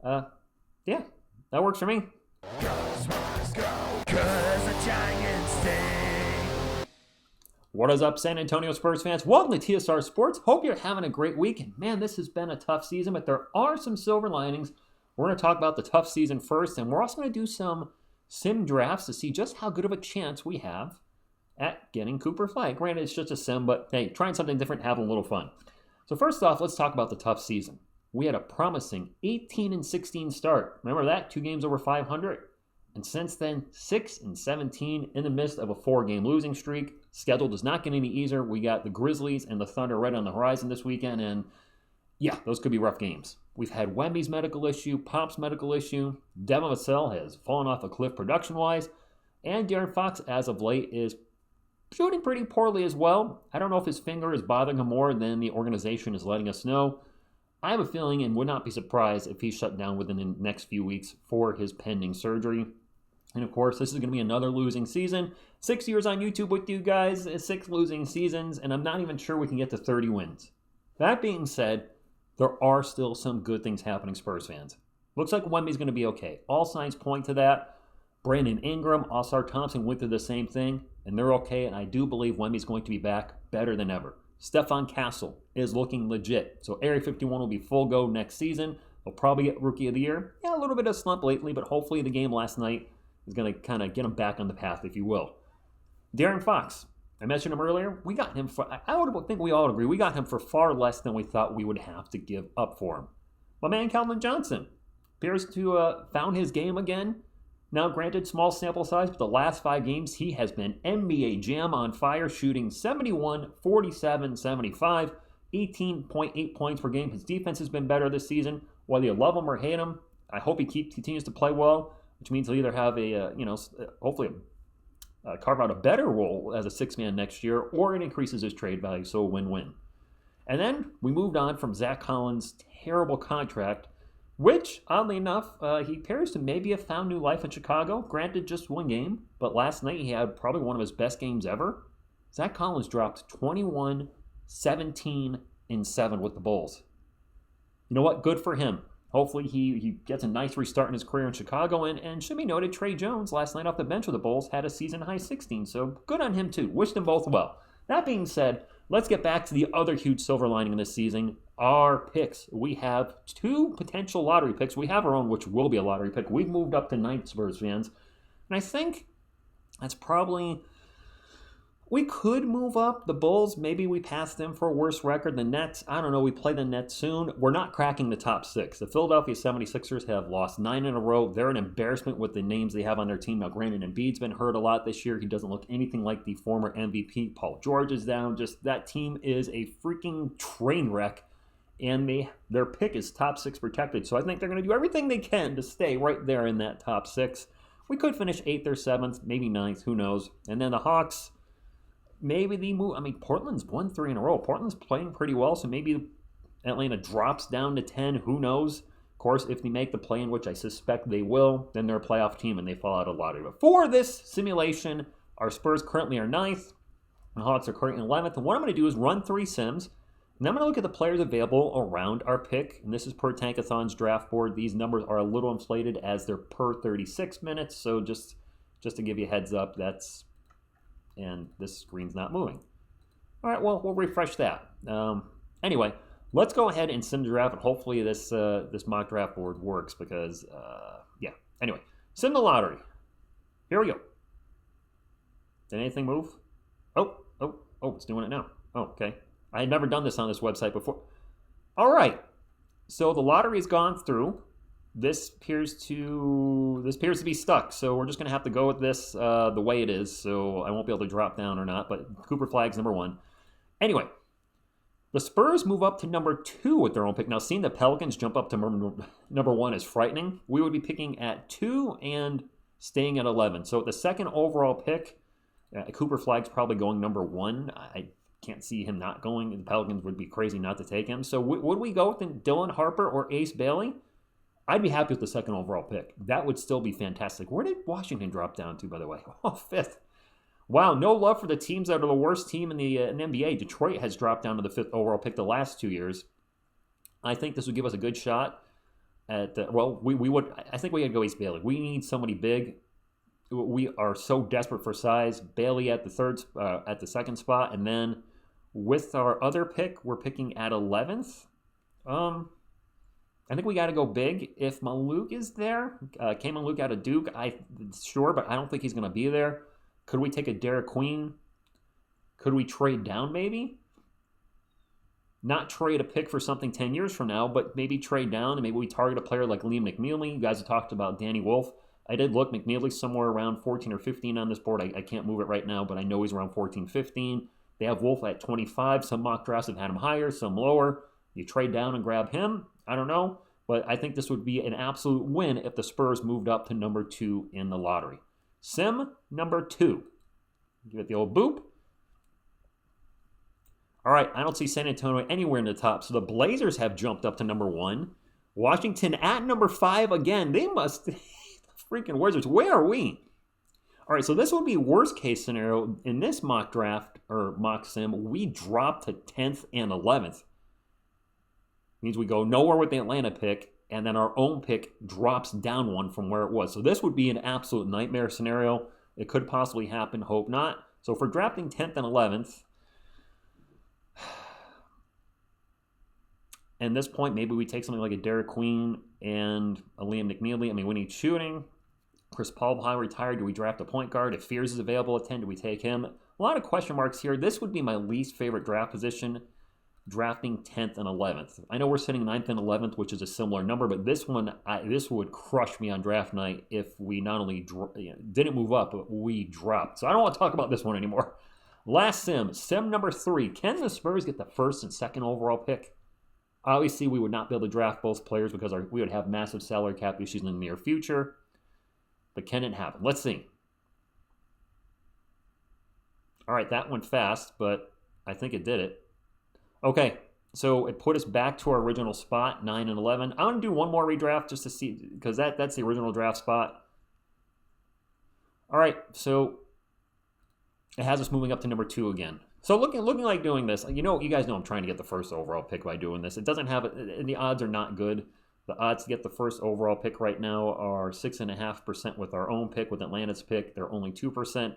Yeah, that works for me. What is up, San Antonio Spurs fans? Welcome to TSR Sports. Hope you're having a great week. And man, this has been a tough season, but there are some silver linings. We're going to talk about the tough season first, and we're also going to do some sim drafts to see just how good of a chance we have at getting Cooper Flagg. Granted, it's just a sim, but hey, trying something different, having a little fun. So first off, let's talk about the tough season. We had a promising 18-16 start. Remember that? 2 games over 500. And since then, 6-17 in the midst of a 4-game losing streak. Schedule does not get any easier. We got the Grizzlies and the Thunder right on the horizon this weekend, and yeah, those could be rough games. We've had Wemby's medical issue, Pop's medical issue. Devin Vassell has fallen off a cliff production-wise, and De'Aaron Fox, as of late, is shooting pretty poorly as well. I don't know if his finger is bothering him more than the organization is letting us know. I have a feeling and would not be surprised if he's shut down within the next few weeks for his pending surgery. And of course, this is going to be another losing season. 6 years on YouTube with you guys, 6 losing seasons, and I'm not even sure we can get to 30 wins. That being said, there are still some good things happening, Spurs fans. Looks like Wemby's going to be okay. All signs point to that. Brandon Ingram, Oscar Thompson went through the same thing, and they're okay, and I do believe Wemby's going to be back better than ever. Stephon Castle is looking legit, so Area 51 will be full go next season. He'll probably get Rookie of the Year. Yeah, a little bit of slump lately, but hopefully the game last night is going to kind of get him back on the path, if you will. De'Aaron Fox, I mentioned him earlier. We got him for, I would think we all agree, we got him for far less than we thought we would have to give up for him. My man Calvin Johnson appears to found his game again. Now, granted, small sample size, but the last 5 games, he has been NBA Jam on fire, shooting 71, 47, 75, 18.8 points per game. His defense has been better this season. Whether you love him or hate him, I hope he continues to play well, which means he'll either have hopefully carve out a better role as a 6-man next year, or it increases his trade value, so a win-win. And then we moved on from Zach Collins' terrible contract, which, oddly enough, he appears to maybe have found new life in Chicago. Granted, just 1 game, but last night he had probably one of his best games ever. Zach Collins dropped 21, 17, and 7 with the Bulls. You know what? Good for him. Hopefully he gets a nice restart in his career in Chicago. And should be noted, Trey Jones, last night off the bench with the Bulls, had a season-high 16. So good on him, too. Wish them both well. That being said, let's get back to the other huge silver lining in this season, our picks. We have 2 potential lottery picks. We have our own, which will be a lottery pick. We've moved up to 9th, Spurs fans. And I think that's probably... We could move up. The Bulls, maybe we pass them for a worse record. The Nets, I don't know. We play the Nets soon. We're not cracking the top 6. The Philadelphia 76ers have lost 9 in a row. They're an embarrassment with the names they have on their team. Now, granted, Embiid's been hurt a lot this year. He doesn't look anything like the former MVP. Paul George is down. Just that team is a freaking train wreck. And their pick is top 6 protected. So I think they're going to do everything they can to stay right there in that top 6. We could finish 8th or 7th, maybe 9th. Who knows? And then the Hawks... Maybe they move. I mean, Portland's won 3 in a row. Portland's playing pretty well, so maybe Atlanta drops down to 10. Who knows? Of course, if they make the play-in, which I suspect they will, then they're a playoff team and they fall out of lottery. But for this simulation, our Spurs currently are 9th. The Hawks are currently 11th. And what I'm going to do is run 3 sims. And I'm going to look at the players available around our pick. And this is per Tankathon's draft board. These numbers are a little inflated as they're per 36 minutes. So just to give you a heads up, that's... And this screen's not moving. All right, well, we'll refresh that. Anyway, let's go ahead and sim draft, and hopefully this mock draft board works because, yeah. Anyway, sim the lottery. Here we go. Did anything move? Oh, it's doing it now. Oh, okay. I had never done this on this website before. All right. So the lottery's gone through. This appears to be stuck, so we're just going to have to go with this the way it is, so I won't be able to drop down or not, but Cooper Flagg's number 1. Anyway, the Spurs move up to number 2 with their own pick. Now, seeing the Pelicans jump up to number 1 is frightening. We would be picking at 2 and staying at 11. So with the 2nd overall pick, Cooper Flagg's probably going number 1. I can't see him not going. The Pelicans would be crazy not to take him. So would we go with Dylan Harper or Ace Bailey? I'd be happy with the 2nd overall pick. That would still be fantastic. Where did Washington drop down to, by the way? Oh, 5th. Wow, no love for the teams that are the worst team in the NBA. Detroit has dropped down to the 5th overall pick the last 2 years. I think this would give us a good shot. we would. I think we could go Ace Bailey. We need somebody big. We are so desperate for size. Bailey at the second spot, and then with our other pick, we're picking at 11th. I think we got to go big. If Maluk is there, came Maluk out of Duke, sure, but I don't think he's going to be there. Could we take a Derek Queen? Could we trade down maybe? Not trade a pick for something 10 years from now, but maybe trade down and maybe we target a player like Liam McNeely. You guys have talked about Danny Wolf. I did look. McNeely's somewhere around 14 or 15 on this board. I can't move it right now, but I know he's around 14, 15. They have Wolf at 25. Some mock drafts have had him higher, some lower. You trade down and grab him. I don't know, but I think this would be an absolute win if the Spurs moved up to number 2 in the lottery. Sim number 2. Give it the old boop. All right, I don't see San Antonio anywhere in the top, so the Blazers have jumped up to number 1. Washington at number 5 again. They must... freaking Wizards. Where are we? All right, so this would be worst case scenario. In this mock draft, or mock sim, we drop to 10th and 11th. Means we go nowhere with the Atlanta pick, and then our own pick drops down 1 from where it was. So this would be an absolute nightmare scenario. It could possibly happen, hope not. So if we're drafting 10th and 11th, at this point, maybe we take something like a Derek Queen and a Liam McNeely. I mean, we need shooting. Chris Paul behind retired. Do we draft a point guard? If Fears is available at 10, do we take him? A lot of question marks here. This would be my least favorite draft position, drafting 10th and 11th. I know we're sitting 9th and 11th, which is a similar number, but this one, this would crush me on draft night if we not only didn't move up, but we dropped. So I don't want to talk about this one anymore. Last sim number 3. Can the Spurs get the first and second overall pick? Obviously, we would not be able to draft both players because we would have massive salary cap issues in the near future. But can it happen? Let's see. All right, that went fast, but I think it did it. Okay, so it put us back to our original spot, 9 and 11. I'm going to do one more redraft just to see, because that's the original draft spot. All right, so it has us moving up to number 2 again. So looking like doing this, you guys know I'm trying to get the first overall pick by doing this. It doesn't have, and the odds are not good. The odds to get the first overall pick right now are 6.5% with our own pick. With Atlanta's pick, they're only 2%.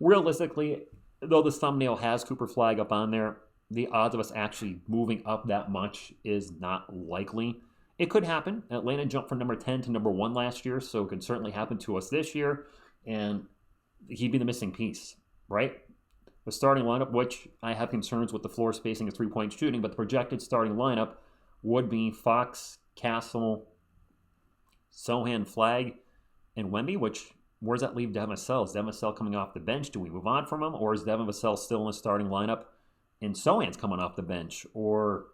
Realistically, though this thumbnail has Cooper Flagg up on there, the odds of us actually moving up that much is not likely. It could happen. Atlanta jumped from number 10 to number 1 last year, so it could certainly happen to us this year, and he'd be the missing piece, right? The starting lineup, which I have concerns with the floor spacing and three-point shooting, but the projected starting lineup would be Fox, Castle, Sohan, Flagg, and Wemby, where does that leave Devin Vassell? Is Devin Vassell coming off the bench? Do we move on from him? Or is Devin Vassell still in the starting lineup and Sohan's coming off the bench? Or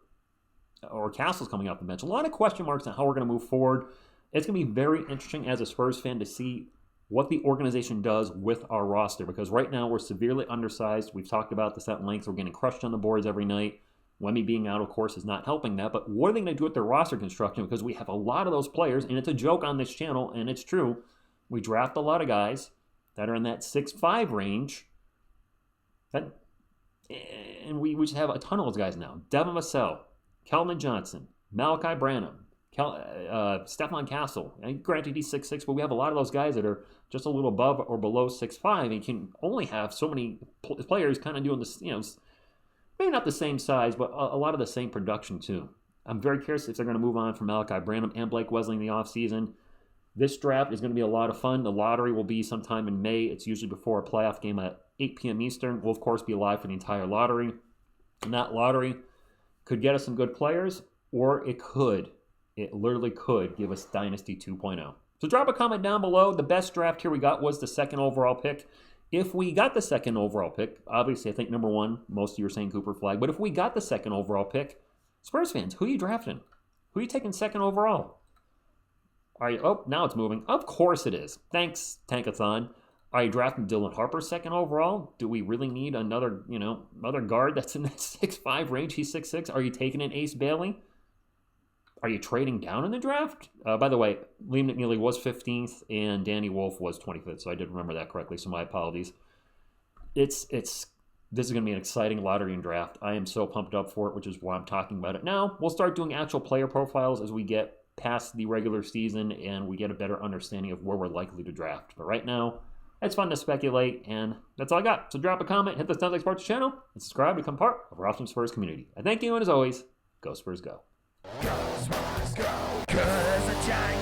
Castle's coming off the bench? A lot of question marks on how we're going to move forward. It's going to be very interesting as a Spurs fan to see what the organization does with our roster, because right now we're severely undersized. We've talked about this at length. We're getting crushed on the boards every night. Wemby being out, of course, is not helping that. But what are they going to do with their roster construction? Because we have a lot of those players, and it's a joke on this channel, and it's true. We draft a lot of guys that are in that 6'5 range, and we just have a ton of those guys now. Devin Vassell, Keldon Johnson, Malachi Branham, Stephon Castle. And granted, he's 6'6", but we have a lot of those guys that are just a little above or below 6'5", and can only have so many players kind of doing this, maybe not the same size, but a lot of the same production too. I'm very curious if they're going to move on from Malachi Branham and Blake Wesley in the offseason. This draft is going to be a lot of fun. The lottery will be sometime in May. It's usually before a playoff game at 8 p.m. Eastern. We'll, of course, be live for the entire lottery. And that lottery could get us some good players, or it literally could give us Dynasty 2.0. So drop a comment down below. The best draft here we got was the second overall pick. If we got the second overall pick, obviously I think number 1, most of you are saying Cooper Flagg, but if we got the second overall pick, Spurs fans, who are you drafting? Who are you taking second overall? Are you, now it's moving. Of course it is. Thanks, Tankathon. Are you drafting Dylan Harper second overall? Do we really need another guard that's in that 6'5 range? He's 6'6". Are you taking an Ace Bailey? Are you trading down in the draft? By the way, Liam McNeely was 15th and Danny Wolf was 25th, so I did remember that correctly, so my apologies. This is going to be an exciting lottery and draft. I am so pumped up for it, which is why I'm talking about it now. We'll start doing actual player profiles as we get past the regular season and we get a better understanding of where we're likely to draft. But right now, it's fun to speculate, and that's all I got. So drop a comment, hit the TSR Sports channel, and subscribe to become part of our awesome Spurs community. I thank you, and as always, go Spurs go. Go Spurs go, 'cause the Giants